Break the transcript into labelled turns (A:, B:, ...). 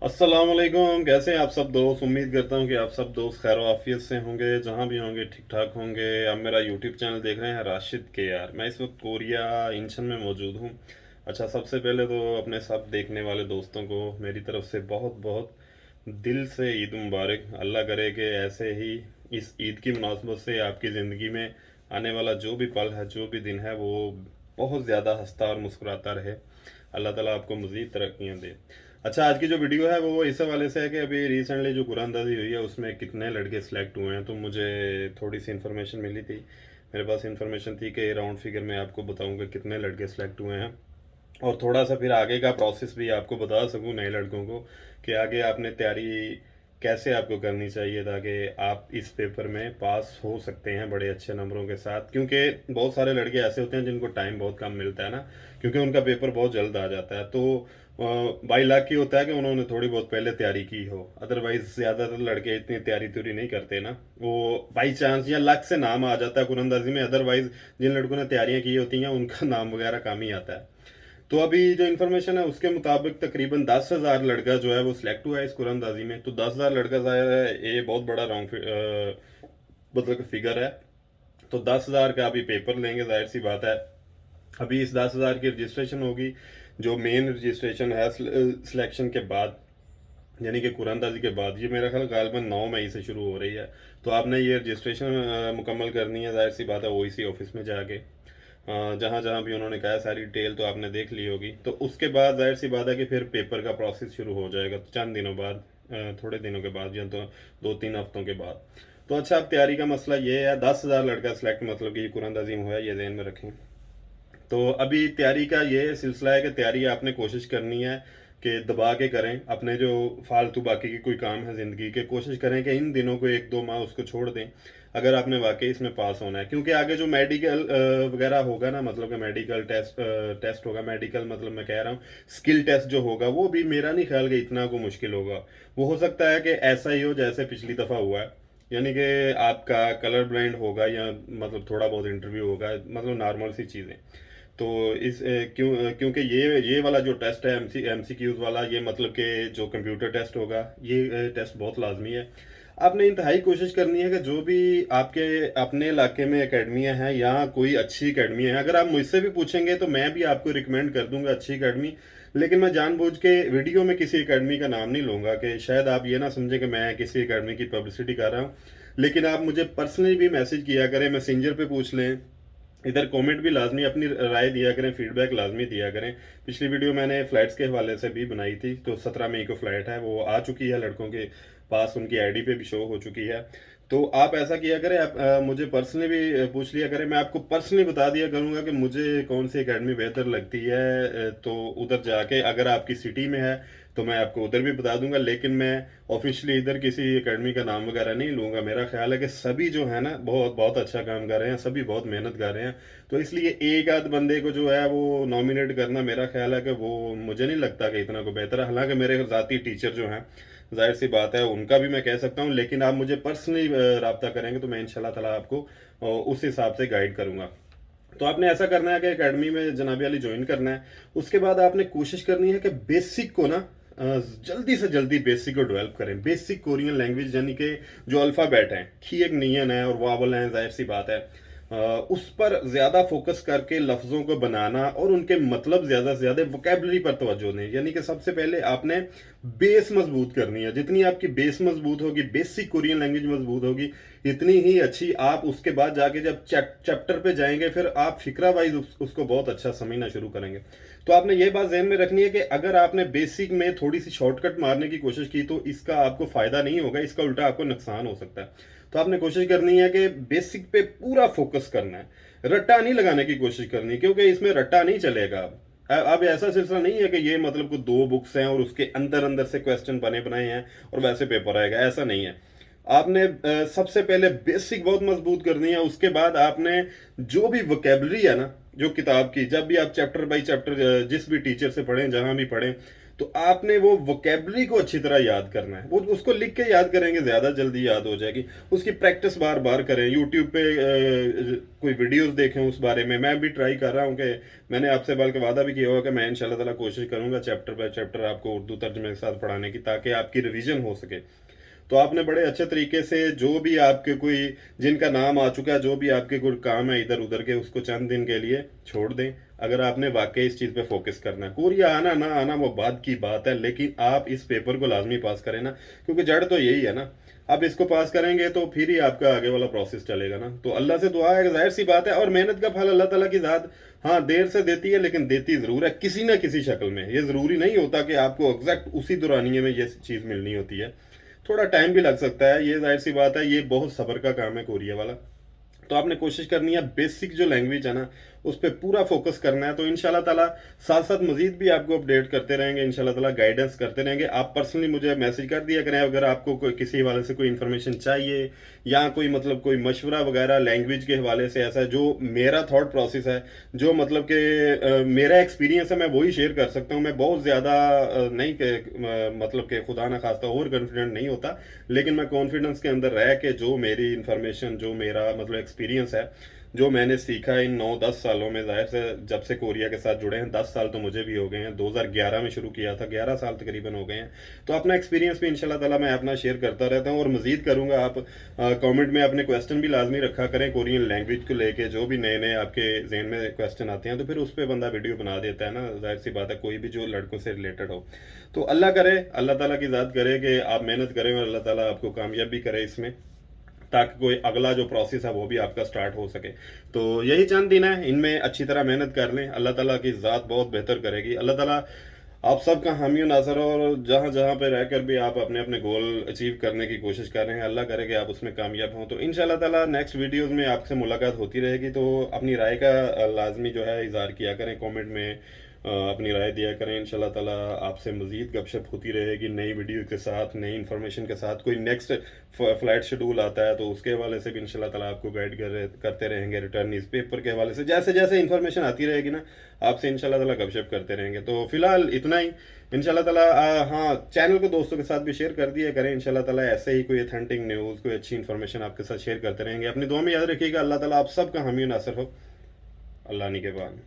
A: अस्सलाम वालेकुम। कैसे हैं आप सब दोस्त? उम्मीद करता हूं कि आप सब दोस्त खैर आफियत से होंगे, जहां भी होंगे ठीक ठाक होंगे। आप मेरा यूट्यूब चैनल देख रहे हैं राशिद के यार। मैं इस वक्त कोरिया इंचन में मौजूद हूं। अच्छा, सबसे पहले तो अपने सब देखने वाले दोस्तों को मेरी तरफ से बहुत बहुत दिल से ईद मुबारक। अल्लाह करे कि ऐसे ही इस ईद की मुनासबत से आपकी ज़िंदगी में आने वाला जो भी पल है, जो भी दिन है, वो बहुत ज़्यादा हंसता और मुस्कुराता रहे। अल्लाह ताला आपको मज़ीद तरक्कियाँ दे। अच्छा, आज की जो वीडियो है वो इस हवाले से है कि अभी रिसेंटली जो कुरानदाजी हुई है उसमें कितने लड़के सिलेक्ट हुए हैं, तो मुझे थोड़ी सी इन्फॉर्मेशन मिली थी। मेरे पास इन्फॉर्मेशन थी कि राउंड फिगर में आपको बताऊंगा कितने लड़के सिलेक्ट हुए हैं, और थोड़ा सा फिर आगे का प्रोसेस भी आपको बता सकूं नए लड़कों को कि आगे आपने तैयारी कैसे आपको करनी चाहिए ताकि आप इस पेपर में पास हो सकते हैं बड़े अच्छे नंबरों के साथ। क्योंकि बहुत सारे लड़के ऐसे होते हैं जिनको टाइम बहुत कम मिलता है ना, क्योंकि उनका पेपर बहुत जल्द आ जाता है। तो बाई लाख की होता है कि उन्होंने थोड़ी बहुत पहले तैयारी की हो, अदरवाइज ज़्यादातर लड़के इतनी तैयारी तुरी नहीं करते ना। वो बाई चांस या लक से नाम आ जाता है कुरंदाजी में, अदरवाइज जिन लड़कों ने तैयारियां की होती हैं उनका नाम वगैरह कम ही आता है। तो अभी जो इन्फॉर्मेशन है उसके मुताबिक तकरीबन 10,000 लड़का जो है वो सिलेक्ट हुआ है इस कुरंदाजी में। तो 10,000 लड़का ज़ाहिर है ये बहुत बड़ा रॉन्ग मतलब फिगर है। तो 10,000 का अभी पेपर लेंगे, जाहिर सी बात है। अभी इस 10,000 की रजिस्ट्रेशन होगी, जो मेन रजिस्ट्रेशन है सिलेक्शन के बाद, यानी कि कुरानदाजी के बाद। ये मेरा ख्याल गालिबन 9 मई से शुरू हो रही है। तो आपने ये रजिस्ट्रेशन मुकम्मल करनी है, जाहिर सी बात है, ओईसी ऑफिस में जाके जहाँ जहाँ भी उन्होंने कहा सारी डिटेल तो आपने देख ली होगी। तो उसके बाद जाहिर सी बात है कि फिर पेपर का प्रोसेस शुरू हो जाएगा चंद दिनों बाद, थोड़े दिनों के बाद, या तो 2-3 हफ्तों के बाद। तो अच्छा, अब तैयारी का मसला ये है, 10,000 लड़का सेलेक्ट मतलब कि ये कुरानदाजी में हुआ है, ये ध्यान में रखें। तो अभी तैयारी का ये सिलसिला है कि तैयारी आपने कोशिश करनी है कि दबा के करें। अपने जो फालतू बाकी की कोई काम है ज़िंदगी के, कोशिश करें कि इन दिनों को 1-2 माह उसको छोड़ दें, अगर आपने वाकई इसमें पास होना है। क्योंकि आगे जो मेडिकल वगैरह होगा ना, मतलब कि मेडिकल टेस्ट होगा। मेडिकल मतलब मैं कह रहा हूँ स्किल टेस्ट जो होगा, वो भी मेरा नहीं ख्याल कि इतना को मुश्किल होगा। वो हो सकता है कि ऐसा ही हो जैसे पिछली दफ़ा हुआ है, यानी कि आपका कलर ब्लाइंड होगा या मतलब थोड़ा बहुत इंटरव्यू होगा, मतलब नॉर्मल सी चीज़ें। तो क्योंकि ये वाला जो टेस्ट है एमसीक्यूज वाला, ये मतलब कि जो कंप्यूटर टेस्ट होगा, ये टेस्ट बहुत लाजमी है। आपने इंतहाई कोशिश करनी है कि जो भी आपके अपने इलाके में एकेडमियाँ हैं या कोई अच्छी एकेडमी है, अगर आप मुझसे भी पूछेंगे तो मैं भी आपको रिकमेंड कर दूंगा अच्छी एकेडमी। लेकिन मैं जानबूझ के वीडियो में किसी एकेडमी का नाम नहीं लूँगा कि शायद आप ये ना समझें कि मैं किसी एकेडमी की पब्लिसिटी कर रहा हूँ। लेकिन आप मुझे पर्सनली भी मैसेज किया करें, मैसेंजर पे पूछ लें, इधर कमेंट भी लाजमी अपनी राय दिया करें, फीडबैक लाजमी दिया करें। पिछली वीडियो मैंने फ़्लाइट्स के हवाले से भी बनाई थी, तो 17 मई को फ़्लाइट है, वो आ चुकी है लड़कों के पास, उनकी आईडी पे भी शो हो चुकी है। तो आप ऐसा किया करें, आप मुझे पर्सनली भी पूछ लिया करें, मैं आपको पर्सनली बता दिया करूंगा कि मुझे कौन सी एकेडमी बेहतर लगती है। तो उधर जाके अगर आपकी सिटी में है तो मैं आपको उधर भी बता दूंगा, लेकिन मैं ऑफिशियली इधर किसी एकेडमी का नाम वगैरह नहीं लूँगा। मेरा ख्याल है कि सभी जो है ना बहुत बहुत अच्छा काम कर रहे हैं, सभी बहुत मेहनत कर रहे हैं। तो इसलिए एक आध बंदे को जो है वो नॉमिनेट करना, मेरा ख्याल है कि वो मुझे नहीं लगता कि इतना को बेहतर है। हालांकि मेरे ज़ाती टीचर जो हैं, जाहिर सी बात है उनका भी मैं कह सकता हूँ, लेकिन आप मुझे पर्सनली रब्ता करेंगे तो मैं इंशाल्लाह ताला आपको उस हिसाब से गाइड करूँगा। तो आपने ऐसा करना है कि एकेडमी में जनाबी वाली ज्वाइन करना है। उसके बाद आपने कोशिश करनी है कि बेसिक को ना जल्दी से जल्दी बेसिक को डेवलप करें। बेसिक कोरियन लैंग्वेज, यानी कि जो अल्फ़ाबेट हैं, खीएक नियन है और वावल हैं, जाहिर सी बात है, उस पर ज़्यादा फोकस करके लफ्ज़ों को बनाना और उनके मतलब ज़्यादा से ज़्यादा वोकेबलरी पर तवज्जो दें। यानी कि सबसे पहले आपने बेस मजबूत करनी है। जितनी आपकी बेस मजबूत होगी, बेसिक कोरियन लैंग्वेज मजबूत होगी, इतनी ही अच्छी आप उसके बाद जाके जब चैप्टर पे जाएंगे फिर आप फिक्रा वाइज उसको बहुत अच्छा समझना शुरू करेंगे। तो आपने ये बात जहन में रखनी है कि अगर आपने बेसिक में थोड़ी सी शॉर्टकट मारने की कोशिश की तो इसका आपको फायदा नहीं होगा, इसका उल्टा आपको नुकसान हो सकता है। तो आपने कोशिश करनी है कि बेसिक पे पूरा फोकस करना है, रट्टा नहीं लगाने की कोशिश करनी, क्योंकि इसमें रट्टा नहीं चलेगा। अब ऐसा सिलसिला नहीं है कि ये मतलब को 2 बुक्स हैं और उसके अंदर अंदर से क्वेश्चन बने बनाए हैं और वैसे पेपर आएगा, ऐसा नहीं है। आपने सबसे पहले बेसिक बहुत मजबूत करनी है। उसके बाद आपने जो भी वोकेबलरी है ना, जो किताब की, जब भी आप चैप्टर बाई चैप्टर जिस भी टीचर से पढ़ें, जहां भी पढ़ें, تو آپ نے وہ ووکیبلری کو اچھی طرح یاد کرنا ہے، وہ اس کو لکھ کے یاد کریں گے زیادہ جلدی یاد ہو جائے گی. اس کی پریکٹس بار بار کریں، یوٹیوب پہ کوئی ویڈیوز دیکھیں اس بارے میں بھی ٹرائی کر رہا ہوں کہ میں نے آپ سے بلکہ وعدہ بھی کیا ہوا کہ میں انشاءاللہ تعالیٰ کوشش کروں گا چیپٹر بائی چیپٹر آپ کو اردو ترجمے کے ساتھ پڑھانے کی، تاکہ آپ کی ریویژن ہو سکے. تو آپ نے بڑے اچھے طریقے سے جو بھی آپ کے کوئی جن کا نام آ چکا ہے، جو بھی آپ کے کوئی کام ہے ادھر ادھر کے، اس کو چند دن کے لیے چھوڑ دیں. اگر آپ نے واقعی اس چیز پہ فوکس کرنا ہے، کوریا آنا نہ آنا وہ بعد کی بات ہے، لیکن آپ اس پیپر کو لازمی پاس کریں نا، کیونکہ جڑ تو یہی ہے نا. آپ اس کو پاس کریں گے تو پھر ہی آپ کا آگے والا پروسیس چلے گا نا. تو اللہ سے دعا ہے کہ ظاہر سی بات ہے، اور محنت کا پھل اللہ تعالیٰ کی ذات ہاں دیر سے دیتی ہے، لیکن دیتی ضرور ہے کسی نہ کسی شکل میں. یہ ضروری نہیں ہوتا کہ آپ کو ایگزیکٹ اسی دورانیے میں یہ چیز ملنی ہوتی ہے، تھوڑا ٹائم بھی لگ سکتا ہے. یہ ظاہر سی بات ہے، یہ بہت صبر کا کام ہے کوریا والا. تو آپ نے کوشش کرنی ہے بیسک جو لینگویج ہے نا اس پہ پورا فوکس کرنا ہے. تو ان شاء اللہ تعالیٰ ساتھ ساتھ مزید بھی آپ کو اپڈیٹ کرتے رہیں گے، ان شاء اللہ تعالیٰ گائیڈنس کرتے رہیں گے. آپ پرسنلی مجھے میسج کر دیا کریں اگر آپ کو کوئی کسی حوالے سے کوئی انفارمیشن چاہیے، یا کوئی مطلب کوئی مشورہ وغیرہ لینگویج کے حوالے سے، ایسا جو میرا تھاٹ پروسیس ہے، جو مطلب کہ میرا ایکسپیرینس ہے، میں وہی شیئر کر سکتا ہوں. میں بہت زیادہ نہیں کہ مطلب کہ خدا نہ خواستہ اوور کانفیڈنٹ نہیں ہوتا، لیکن میں کانفیڈنس کے اندر رہ کے جو میری انفارمیشن، جو میرا مطلب ایکسپیرینس ہے، جو میں نے سیکھا ان 9-10 سالوں میں، ظاہر سے جب سے کوریا کے ساتھ جڑے ہیں 10 سال تو مجھے بھی ہو گئے ہیں، 2011 میں شروع کیا تھا، 11 سال تقریباً ہو گئے ہیں. تو اپنا ایکسپیرینس بھی انشاءاللہ تعالیٰ میں اپنا شیئر کرتا رہتا ہوں، اور مزید کروں گا. آپ کامنٹ میں اپنے کویسچن بھی لازمی رکھا کریں کورین لینگویج کو لے کے، جو بھی نئے نئے آپ کے ذہن میں کویسچن آتے ہیں تو پھر اس پہ بندہ ویڈیو بنا دیتا ہے نا. ظاہر سی بات ہے کوئی بھی جو لڑکوں سے ریلیٹڈ ہو. تو اللہ کرے، اللہ تعالیٰ کی ذات کرے کہ آپ محنت کریں اور اللہ تعالیٰ آپ کو کامیاب بھی کرے اس میں، تاکہ کوئی اگلا جو پروسیس ہے وہ بھی آپ کا سٹارٹ ہو سکے. تو یہی چند دن ہیں، ان میں اچھی طرح محنت کر لیں، اللہ تعالیٰ کی ذات بہت بہتر کرے گی. اللہ تعالیٰ آپ سب کا حامی و ناصر ہو، اور جہاں جہاں پہ رہ کر بھی آپ اپنے اپنے گول اچیو کرنے کی کوشش کر رہے ہیں، اللہ کرے کہ آپ اس میں کامیاب ہوں. تو ان شاء اللہ تعالیٰ نیکسٹ ویڈیوز میں آپ سے ملاقات ہوتی رہے گی. تو اپنی رائے کا لازمی جو ہے اظہار کیا کریں کامنٹ میں، اپنی رائے دیا کریں. ان شاء اللہ تعالیٰ آپ سے مزید گپ شپ ہوتی رہے گی نئی ویڈیو کے ساتھ، نئی انفارمیشن کے ساتھ. کوئی نیکسٹ فلائٹ شیڈول آتا ہے تو اس کے حوالے سے بھی ان شاء اللہ تعالیٰ آپ کو گائیڈ کرتے رہیں گے. ریٹرن نیوز پیپر کے حوالے سے جیسے جیسے انفارمیشن آتی رہے گی نا، آپ سے ان شاء اللہ تعالیٰ گپ شپ کرتے رہیں گے. تو فی الحال اتنا ہی ان شاء اللہ تعالیٰ. ہاں چینل کو دوستوں کے ساتھ بھی شیئر کر دیا کریں. ان شاء اللہ تعالیٰ ایسے ہی کوئی اتھینٹک نیوز، کوئی اچھی انفارمیشن آپ کے ساتھ شیئر کرتے رہیں گے. اپنی دعا میں یاد رکھیے گا. اللہ تعالیٰ آپ سب کا حامی و ناصر ہو. اللہ نگہبان.